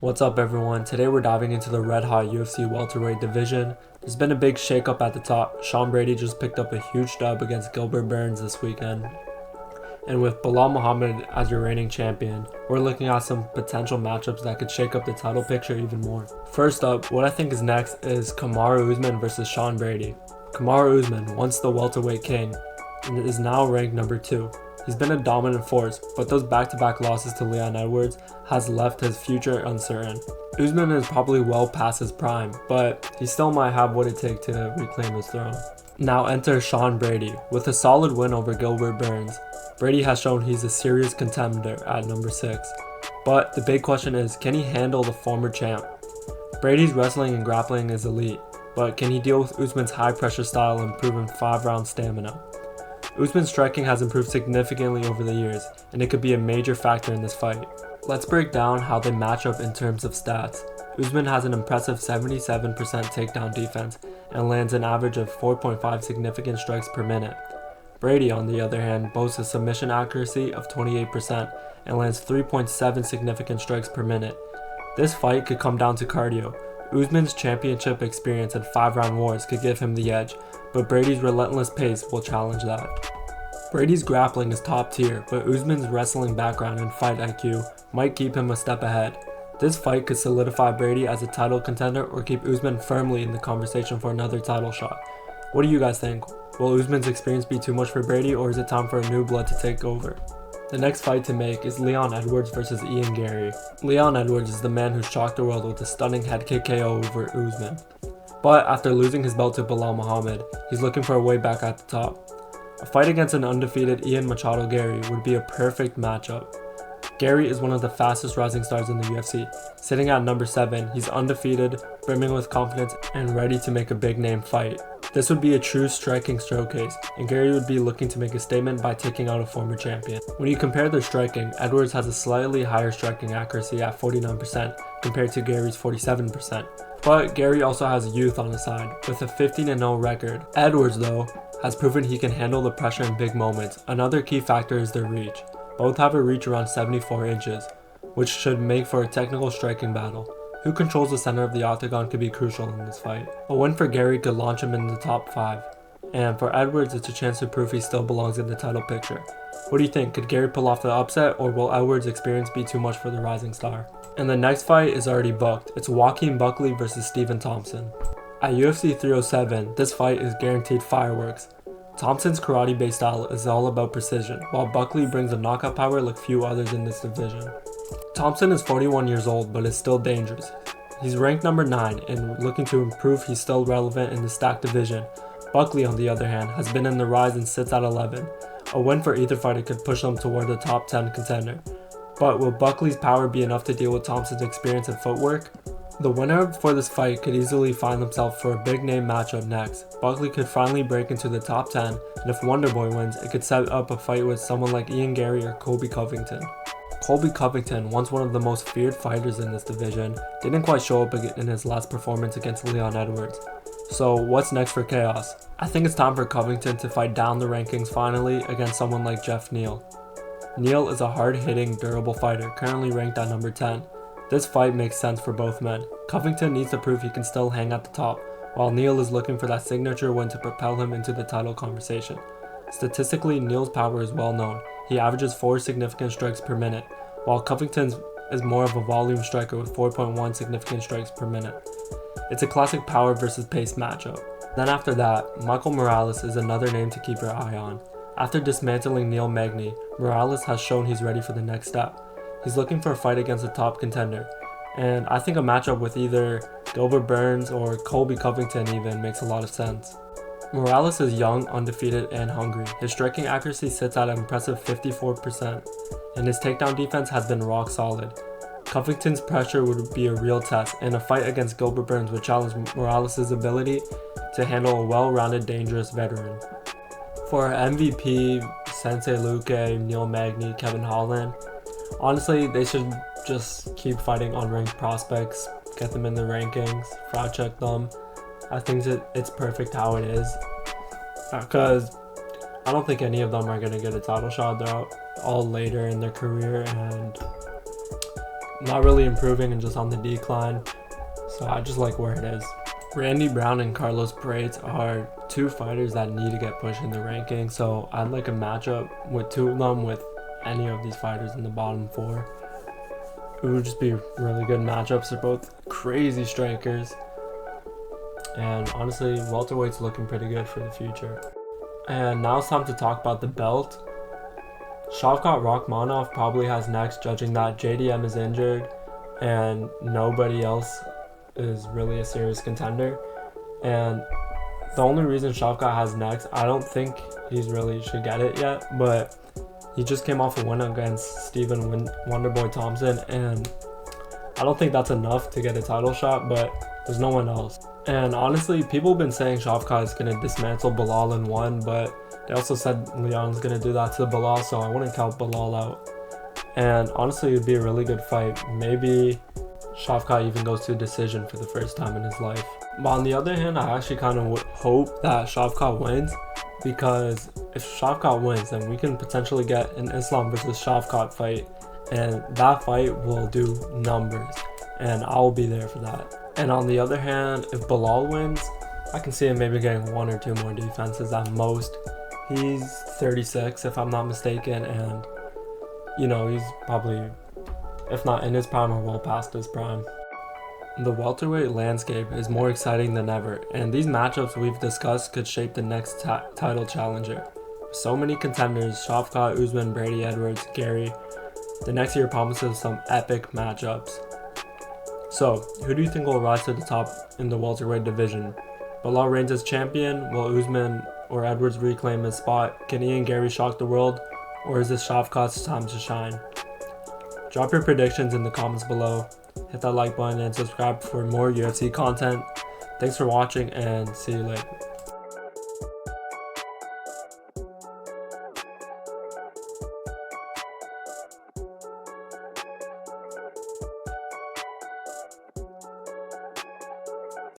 What's up everyone? Today we're diving into the red hot UFC welterweight division. There's been a big shakeup at the top. Sean Brady just picked up a huge dub against Gilbert Burns this weekend. And with Belal Muhammad as your reigning champion, we're looking at some potential matchups that could shake up the title picture even more. First up, what I think is next is Kamaru Usman versus Sean Brady. Kamaru Usman, once the welterweight king, is now ranked number 2. He's been a dominant force, but those back-to-back losses to Leon Edwards has left his future uncertain. Usman is probably well past his prime, but he still might have what it takes to reclaim his throne. Now enter Sean Brady. With a solid win over Gilbert Burns, Brady has shown he's a serious contender at number 6. But the big question is, can he handle the former champ? Brady's wrestling and grappling is elite, but can he deal with Usman's high-pressure style and proven 5-round stamina? Usman's striking has improved significantly over the years, and it could be a major factor in this fight. Let's break down how they match up in terms of stats. Usman has an impressive 77% takedown defense and lands an average of 4.5 significant strikes per minute. Brady, on the other hand, boasts a submission accuracy of 28% and lands 3.7 significant strikes per minute. This fight could come down to cardio. Usman's championship experience in 5-round wars could give him the edge, but Brady's relentless pace will challenge that. Brady's grappling is top tier, but Usman's wrestling background and fight IQ might keep him a step ahead. This fight could solidify Brady as a title contender or keep Usman firmly in the conversation for another title shot. What do you guys think? Will Usman's experience be too much for Brady, or is it time for a new blood to take over? The next fight to make is Leon Edwards versus Ian Garry. Leon Edwards is the man who shocked the world with a stunning head kick KO over Usman. But after losing his belt to Belal Muhammad, he's looking for a way back at the top. A fight against an undefeated Ian Machado Garry would be a perfect matchup. Garry is one of the fastest rising stars in the UFC. Sitting at number 7, he's undefeated, brimming with confidence, and ready to make a big name fight. This would be a true striking showcase, and Garry would be looking to make a statement by taking out a former champion. When you compare their striking, Edwards has a slightly higher striking accuracy at 49% compared to Garry's 47%. But Garry also has youth on his side, with a 15-0 record. Edwards, though, has proven he can handle the pressure in big moments. Another key factor is their reach. Both have a reach around 74 inches, which should make for a technical striking battle. Who controls the center of the octagon could be crucial in this fight. A win for Garry could launch him in the top 5, and for Edwards it's a chance to prove he still belongs in the title picture. What do you think? Could Garry pull off the upset, or will Edwards' experience be too much for the rising star? And the next fight is already booked. It's Joaquin Buckley versus Thompson. At UFC 307, this fight is guaranteed fireworks. Thompson's karate-based style is all about precision, while Buckley brings a knockout power like few others in this division. Thompson is 41 years old, but is still dangerous. He's ranked number 9, and looking to improve, he's still relevant in the stacked division. Buckley, on the other hand, has been in the rise and sits at 11. A win for either fighter could push them toward the top 10 contender. But will Buckley's power be enough to deal with Thompson's experience and footwork? The winner for this fight could easily find themselves for a big name matchup next. Buckley could finally break into the top 10, and if Wonderboy wins, it could set up a fight with someone like Ian Garry or Colby Covington. Colby Covington, once one of the most feared fighters in this division, didn't quite show up in his last performance against Leon Edwards. So what's next for Chaos? I think it's time for Covington to fight down the rankings finally against someone like Geoff Neal. Neal is a hard-hitting, durable fighter, currently ranked at number 10. This fight makes sense for both men. Covington needs to prove he can still hang at the top, while Neal is looking for that signature win to propel him into the title conversation. Statistically, Neal's power is well known. He averages 4 significant strikes per minute, while Covington's is more of a volume striker with 4.1 significant strikes per minute. It's a classic power versus pace matchup. Then after that, Michael Morales is another name to keep your eye on. After dismantling Neil Magny, Morales has shown he's ready for the next step. He's looking for a fight against a top contender, and I think a matchup with either Gilbert Burns or Colby Covington even makes a lot of sense. Morales is young, undefeated, and hungry. His striking accuracy sits at an impressive 54%, and his takedown defense has been rock solid. Covington's pressure would be a real test, and a fight against Gilbert Burns would challenge Morales' ability to handle a well-rounded, dangerous veteran. For MVP, Sensei Luke, Neil Magny, Kevin Holland, honestly, they should just keep fighting unranked prospects, get them in the rankings, fraud check them. I think that it's perfect how it is, because I don't think any of them are going to get a title shot. They're all later in their career, and not really improving and just on the decline. So I just like where it is. Randy Brown and Carlos Paredes are two fighters that need to get pushed in the rankings. So I'd like a matchup with two of them with any of these fighters in the bottom 4. It would just be really good matchups. They're both crazy strikers. And honestly, welterweight's looking pretty good for the future. And now it's time to talk about the belt. Shavkat Rakhmonov probably has next, judging that JDM is injured and nobody else is really a serious contender. And the only reason Shavkat has next, I don't think he's really should get it yet, but he just came off a win against Stephen Wonderboy Thompson, and I don't think that's enough to get a title shot, but there's no one else. And honestly, people have been saying Shavkat is going to dismantle Belal in 1, but they also said Leon's going to do that to Belal, so I wouldn't count Belal out. And honestly, it would be a really good fight. Maybe Shavkat even goes to a decision for the first time in his life. But on the other hand, I actually kind of hope that Shavkat wins, because if Shavkat wins, then we can potentially get an Islam versus Shavkat fight, and that fight will do numbers, and I'll be there for that. And on the other hand, if Belal wins, I can see him maybe getting 1 or 2 more defenses at most. He's 36 if I'm not mistaken, and you know, he's probably, if not in his prime, or well past his prime. The welterweight landscape is more exciting than ever, and these matchups we've discussed could shape the next title challenger. So many contenders: Shavkat, Usman, Brady, Edwards, Garry. The next year promises some epic matchups. So, who do you think will rise to the top in the welterweight division? Belal reigns as champion? Will Usman or Edwards reclaim his spot? Can Ian Garry shock the world? Or is this Shavkat's time to shine? Drop your predictions in the comments below. Hit that like button and subscribe for more UFC content. Thanks for watching, and see you later.